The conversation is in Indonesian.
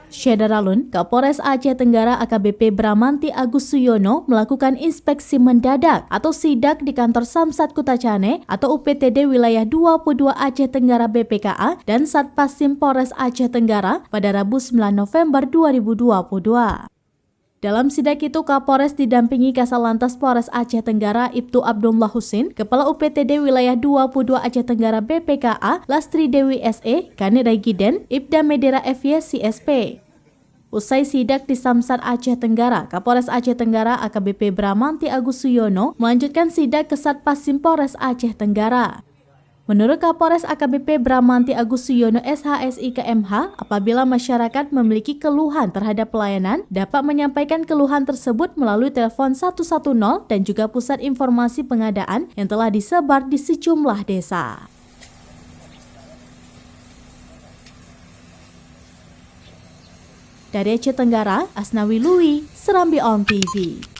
Syederalun, Kapolres Aceh Tenggara AKBP Bramanti Agus Suyono melakukan inspeksi mendadak atau sidak di kantor Samsat Kutacane atau UPTD Wilayah 22 Aceh Tenggara BPKA dan Satpasim Polres Aceh Tenggara pada Rabu 9 November 2022. Dalam sidak itu, Kapolres didampingi Kasalantas Polres Aceh Tenggara Ibtu Abdullah Husin, Kepala UPTD Wilayah 22 Aceh Tenggara BPKA Lastri Dewi SE, Kanit Regiden, Ibda Medera FY CSP. Usai sidak di Samsat Aceh Tenggara, Kapolres Aceh Tenggara AKBP Bramanti Agus Suyono melanjutkan sidak ke Satpasim Polres Aceh Tenggara. Menurut Kapolres AKBP Bramanti Agus Suyono SHSI KMH, apabila masyarakat memiliki keluhan terhadap pelayanan, dapat menyampaikan keluhan tersebut melalui telepon 110 dan juga pusat informasi pengadaan yang telah disebar di sejumlah desa. Dari Aceh Tenggara, Asnawi Lui, Serambi On TV.